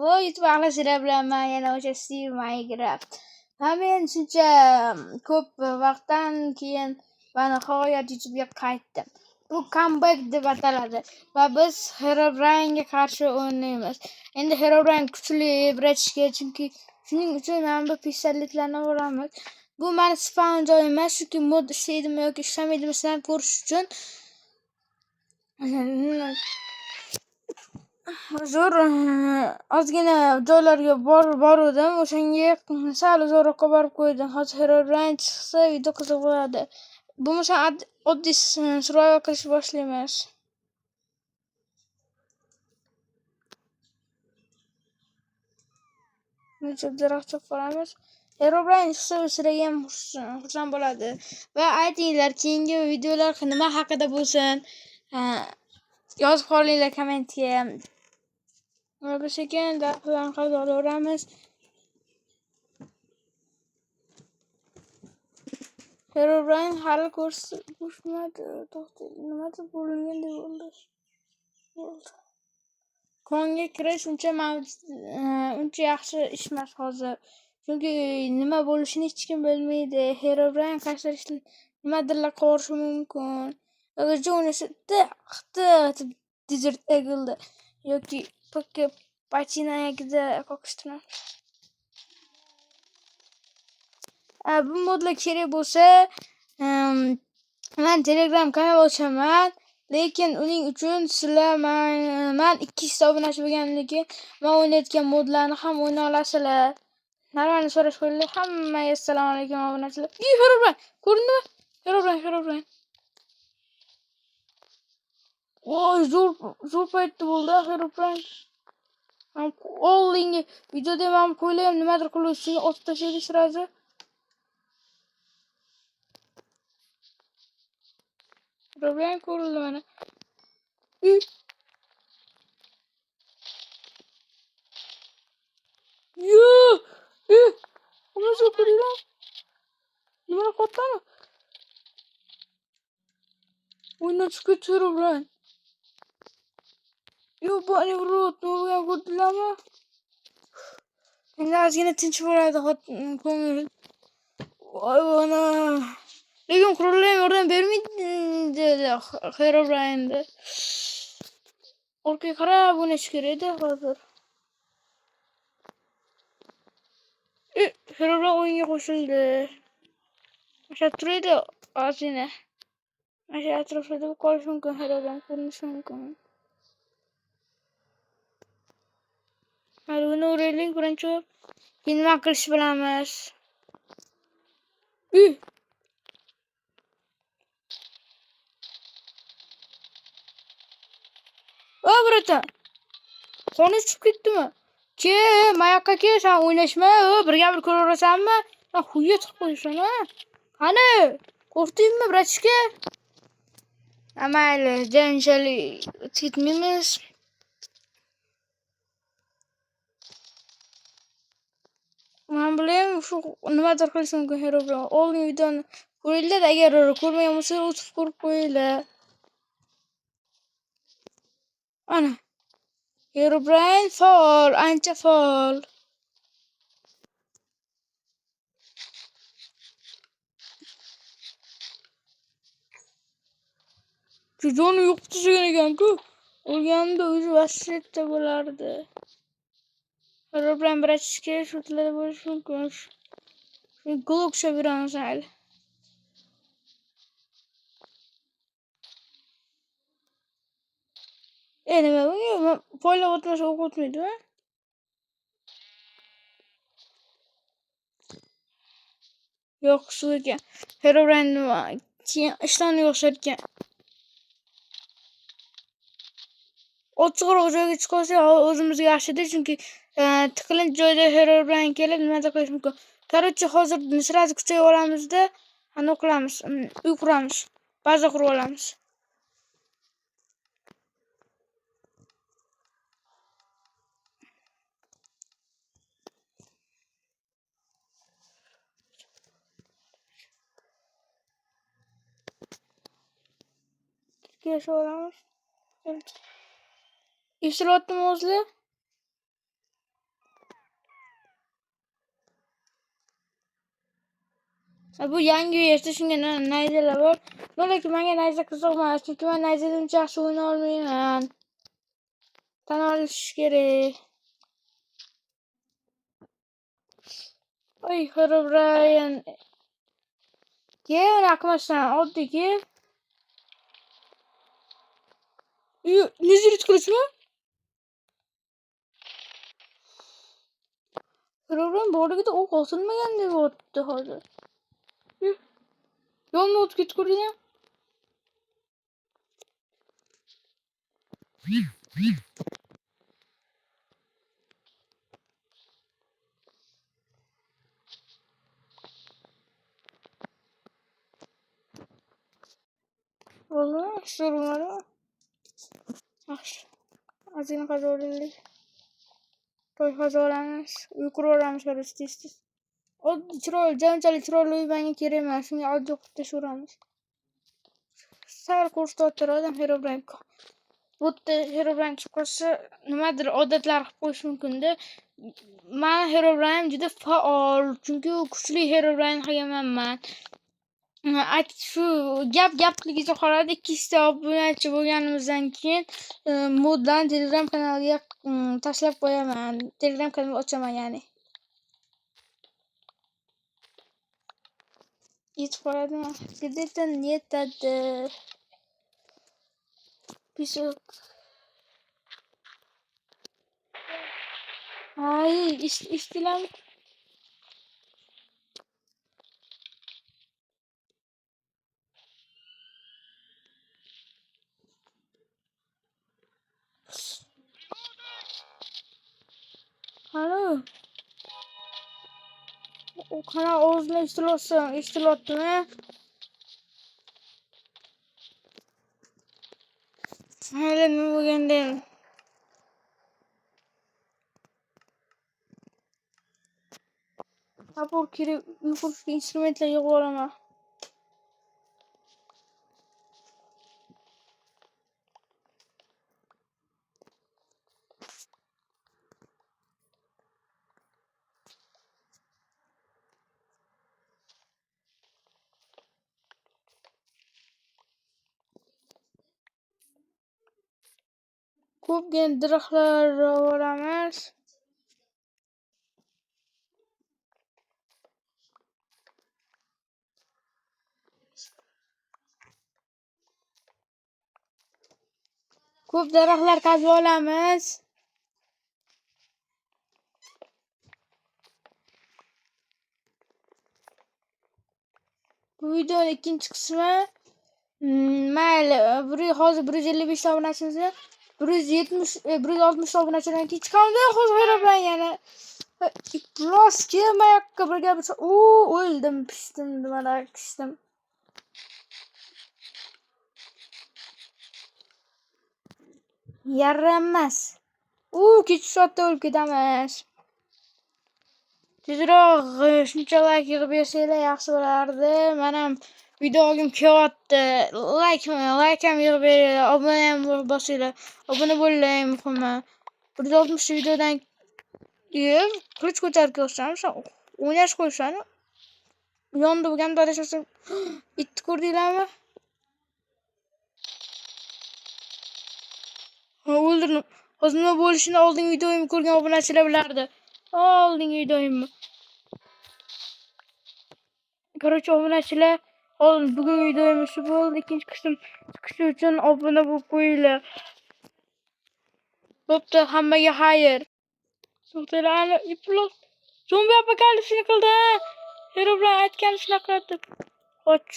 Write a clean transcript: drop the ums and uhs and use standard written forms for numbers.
voy yutib axlasizlar bilan man yana o'sha Steve Minecraft. Men shuncha ko'p vaqtdan keyin va nihoyat YouTube'ga qaytdim. Bu comeback deb ataladi va biz Herobrine'ga qarshi o'ynaymiz. Endi Herobrine kuchli biratishga, chunki shuning uchun men bu pistolletlarni uramiz. Bu meni spawn joyim emas, chunki mod ishlaydimi yoki ishlamaydimi sizlar ko'rish uchun zo'r ozgina joylarga bordim. O'shanga sal uzoqroqqa borib qo'ydim. Hozir Herobrine chiqsa video qiziq bo'ladi. Bo'lmasa oddiy survival qilish boshlaymiz. Necha daraxt cho'qib Herobrine chiqsa sizlarga ham xursand bo'ladi. Va aytinglar, keyingi videolar nima haqida bo'lsin, yozib qolinglar kommentga. Biz ekan daraxtlarni qazib Herobrine hali ko'rishmadi. To'xta, nimadir bo'lingan deb bo'ldi. Konga kirish uncha yaxshi ish emas hozir. Chunki nima bo'lishini hech kim bilmaydi. Herobrine qaysidir nimadirlar qorishi mumkin. Yoki o'ynasa desert eagle yoki patinagida qoqishtirma. Bu modlar kerak bo'lsa, men Telegram kanal ochaman. Lekin uning uchun sizlar men 200 ta obunachi bo'lganligi men o'ynayotgan modlarni ham o'ynay olasizlar. Normalni so'rash qo'yinglar. Hammaga assalomu alaykum obunachilar. Herobrine, ko'rindimi? Herobrine. Voy, zo'r paytda bo'ldi Herobrine. Oldingi videoda men qo'ylayam nimadir qilib ustiga otib tashladik sirazi. Herobrine ko'rildi mana. Nima so'qirlar? Nima qotdami? O'yindan chiqib ketdi Herobrine. Bani urut, nima ko'rdilarmi? Endi ozgina tinch bo'ladi ko'ngil. Voy ona. Lekin qurollar yordam bermaydi Herobrine'da. Orqaga qarab o'ynash kerak edi hozir. Herobrine o'yinga qo'shildi. O'sha turadi ozgina. O'sha atrofida qolish mumkin, Herobrine ko'rinishi mumkin. Hali uni o'raylik birinchi. Keyin nima qilish bilamiz. Brata. Qoni chiqib ketdimi? Mayoqqa ke, sen o'ynashma, birga bir ko'raverasanmi? Sen xuya chiqib qo'ysan, ha? Qani? Qo'rqdingmi, bratishka? Mayli, janjalik ketmaymiz. Men bilayam shu nimadir qilish mumkin Herobrine. Oldin videoni ko'ringlar, agar ko'rmagan bo'lsangiz o'tib ko'rib qo'yinglar. Ana. Herobrine faol, ancha faol. Joni yo'q degan ekan-ku. O'lganda o'zi vasiyatda bo'lardi. Herobrine biratishga shu tilada bo'lishi mumkin. Glock beramiz hali. Nima bunga poylab o'tmasa o'q o'tmaydi-mi? Yo'q, suv ekan. Herobrine keyin ishlonni yo'qshar ekan. Ochiqroq joyga chiqsa o'zimizga yaxshi-da, chunki tiqilinch joyda Herobrine kelib nimadir qilish mumkin. Короче, hozir sirazi kuchayib olamizda, ana qilamiz, uy quramiz, baza qurib olamiz. Yashab olamiz. Eshityaptimi o'zlar? Bu yangi uyerda shunga nayzalar bor. Lekin menga nayza qiziqmas, chunki men nayzada uncha yaxshi o'yna olmayman. Tan olish kerak. Oy, Herobrine. Unaqa qilmasdan oddiyki. Nezir qilishmi? Herobrine borligida o'q osilmagan deb o'tdi hozir. Yo'lni o'tib ketib ko'rdingmi? Vallahi sorunlar var. Azine kazanırız. Toy kazanırız. Uyku olmuş karısı tez. O troll, cancalı troll beni kiremez. Şimdi az yok da şuramız. Sağ kursta oturalım Herobrine. Bu da Herobrine çıkması nimadir odatlar qilib qo'yish mumkin-da. Men Herobrine juda faol, chunki kuchli Herobrine qilganman. Shu gapligiga qoladi. 2 ta obunachi bo'lganimizdan keyin moddan Telegram kanaliga tashlab qo'yaman. Telegram kanal ochaman ya'ni. Yetib qoladimi? Где-то yetadi. Pisok. Ay, istilam. Alo. O kanal o'zini ishtilottimi? Hali nima bo'lganda Apur kerak uyqusga instrumentlar yig'ib olaman. Ko'pgina daraxtlar olamiz. Ko'p daraxtlar qazib olamiz. Bu videoning ikkinchi qismi mayli, hozir 155 ta obunachimizni 160 ta obunachidan keyin chiqamiz. Hozir bilan yana iflos kelmayapti birga. O'ldim, pishdim, nimalar pishdim. Yaramas. Kech soatda o'lib ketamiz. Tezroq shuncha like yig'ib bersanglar yaxshi bo'lardi. Men ham videoga kelyapti. Like ham yig'ib beringlar, obuna ham bosinglar. Obuna bo'linglar muhimi. 160 videodan keyin qilich ko'tarib ko'rsam, o'ynash qo'ysan. Yonda bo'lgan dadashim itni ko'rdinglarmi? O'ldirdim. Hozir nima bo'lishini oldingi videoyimni ko'rgan obunachilar bilardi. Oldingi videoyimni. Короче, obunachilar, bugungi videoyimiz shu bo'ldi. Ikkinchi qism chiqishi uchun obuna bo'lib qo'yinglar. Bo'pti, hammaga xayr. To'xtanglar, iflos. Zombi apokalipsini qildi. Herobrine aytgan shunaqa deb. Qoch.